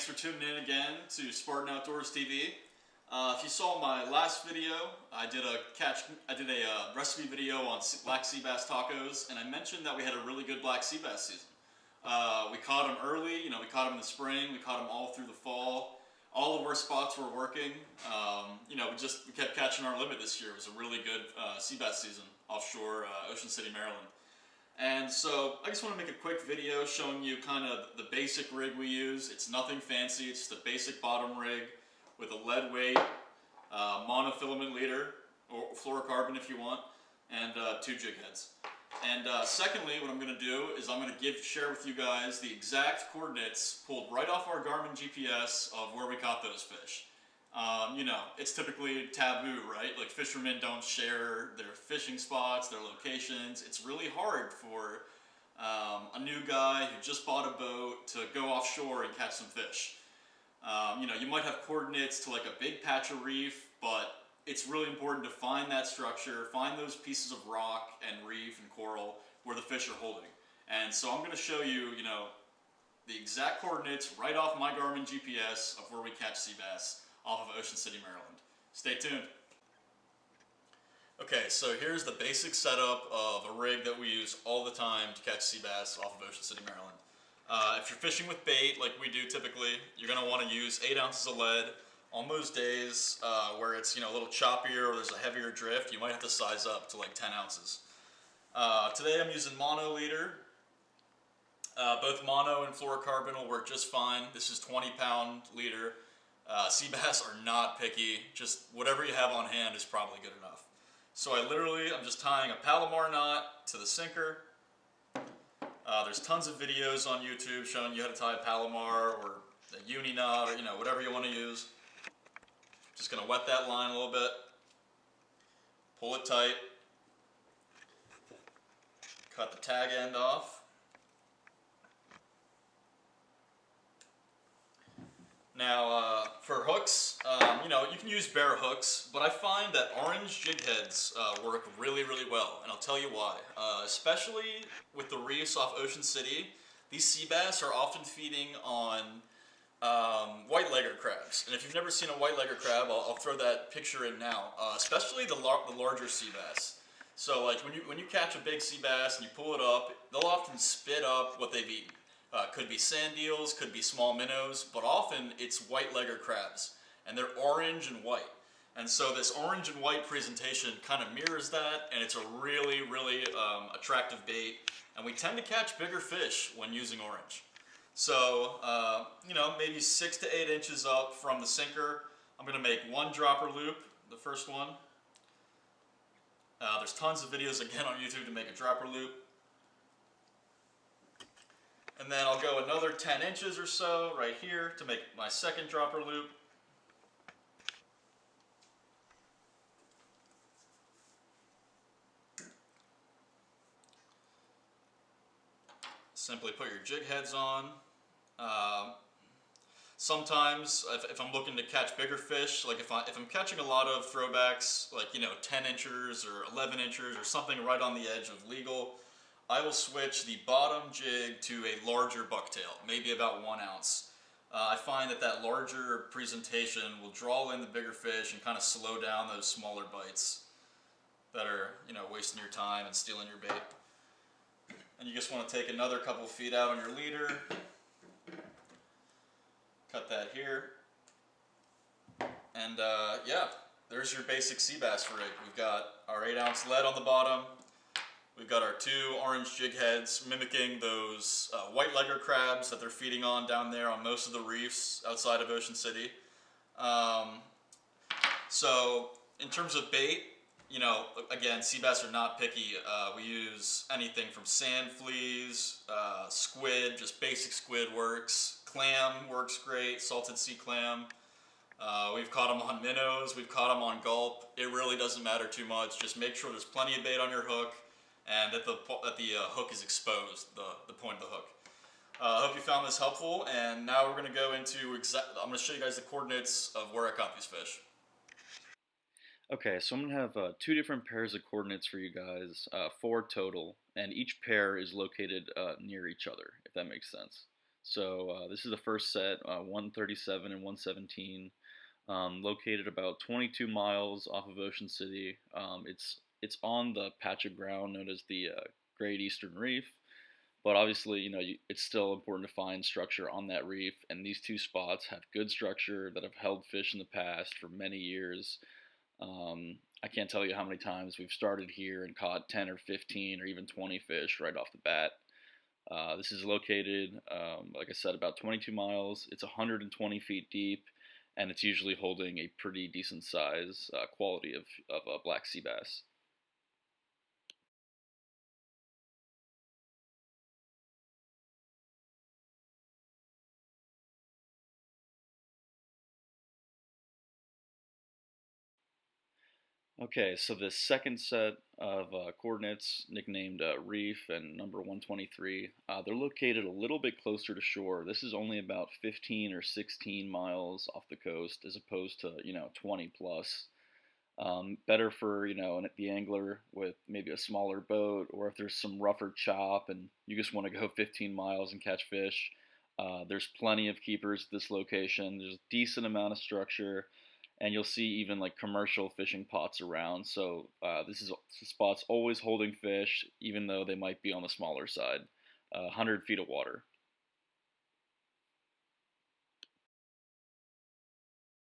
for tuning in again to Spartan Outdoors TV. If you saw my last video, I did a recipe video on black sea bass tacos, and I mentioned that we had a really good black sea bass season. We caught them early, we caught them in the spring, we caught them all through the fall. All of our spots were working. We kept catching our limit this year. It was a really good sea bass season offshore Ocean City, Maryland. And so I just want to make a quick video showing you kind of the basic rig we use. It's nothing fancy, it's just a basic bottom rig with a lead weight, monofilament leader, or fluorocarbon if you want, and 2 jig heads. And secondly, what I'm going to do is I'm going to share with you guys the exact coordinates pulled right off our Garmin GPS of where we caught those fish. It's typically taboo, right? Like fishermen don't share their fishing spots, their locations. It's really hard for a new guy who just bought a boat to go offshore and catch some fish. You might have coordinates to like a big patch of reef, but it's really important to find that structure, find those pieces of rock and reef and coral where the fish are holding. And so I'm going to show you, the exact coordinates right off my Garmin GPS of where we catch sea bass off of Ocean City, Maryland. Stay tuned. Okay, so here's the basic setup of a rig that we use all the time to catch sea bass off of Ocean City, Maryland. If you're fishing with bait like we do typically, you're going to want to use 8 ounces of lead. On those days where it's a little choppier or there's a heavier drift, you might have to size up to like 10 ounces. Today I'm using mono leader. Both mono and fluorocarbon will work just fine. This is 20-pound leader. Sea bass are not picky. Just whatever you have on hand is probably good enough. So I'm just tying a Palomar knot to the sinker. There's tons of videos on YouTube showing you how to tie a Palomar or a uni knot or whatever you want to use. Just going to wet that line a little bit. Pull it tight. Cut the tag end off. Now, for hooks, you can use bare hooks, but I find that orange jig heads work really, really well, and I'll tell you why. Especially with the reefs off Ocean City, these sea bass are often feeding on white-legger crabs. And if you've never seen a white-legger crab, I'll throw that picture in now, especially the larger sea bass. So like when you catch a big sea bass and you pull it up, they'll often spit up what they've eaten. Could be sand eels, could be small minnows, but often it's white-legger crabs, and they're orange and white. And so this orange and white presentation kind of mirrors that, and it's a really, really attractive bait, and we tend to catch bigger fish when using orange. So, maybe 6 to 8 inches up from the sinker, I'm going to make 1 dropper loop, the first one. There's tons of videos again on YouTube to make a dropper loop. And then I'll go another 10 inches or so right here to make my second dropper loop. Simply put your jig heads on. Sometimes if I'm looking to catch bigger fish, like if I'm catching a lot of throwbacks, like 10 inches or 11 inches or something right on the edge of legal, I will switch the bottom jig to a larger bucktail, maybe about 1 ounce. I find that larger presentation will draw in the bigger fish and kind of slow down those smaller bites that are, wasting your time and stealing your bait. And you just want to take another couple feet out on your leader. Cut that here. And there's your basic sea bass rig. We've got our 8 ounce lead on the bottom. We've got our 2 orange jig heads mimicking those white-legger crabs that they're feeding on down there on most of the reefs outside of Ocean City. So in terms of bait, again, sea bass are not picky. We use anything from sand fleas, squid, just basic squid works. Clam works great, salted sea clam. We've caught them on minnows, we've caught them on gulp. It really doesn't matter too much. Just make sure there's plenty of bait on your hook and that the hook is exposed, the point of the hook. I hope you found this helpful, and now we're going to go into I'm going to show you guys the coordinates of where I caught these fish. Okay, so I'm going to have 2 different pairs of coordinates for you guys, 4 total, and each pair is located near each other, if that makes sense. So this is the first set, 137 and 117, located about 22 miles off of Ocean City. It's on the patch of ground known as the Great Eastern Reef, but obviously, it's still important to find structure on that reef, and these two spots have good structure that have held fish in the past for many years. I can't tell you how many times we've started here and caught 10 or 15 or even 20 fish right off the bat. This is located, like I said, about 22 miles. It's 120 feet deep, and it's usually holding a pretty decent size quality of black sea bass. Okay, so the second set of coordinates, nicknamed Reef and number 123, they're located a little bit closer to shore. This is only about 15 or 16 miles off the coast, as opposed to 20 plus. Better for the angler with maybe a smaller boat, or if there's some rougher chop and you just want to go 15 miles and catch fish. There's plenty of keepers at this location. There's a decent amount of structure, and you'll see even like commercial fishing pots around. So this spot's always holding fish, even though they might be on the smaller side. 100 feet of water.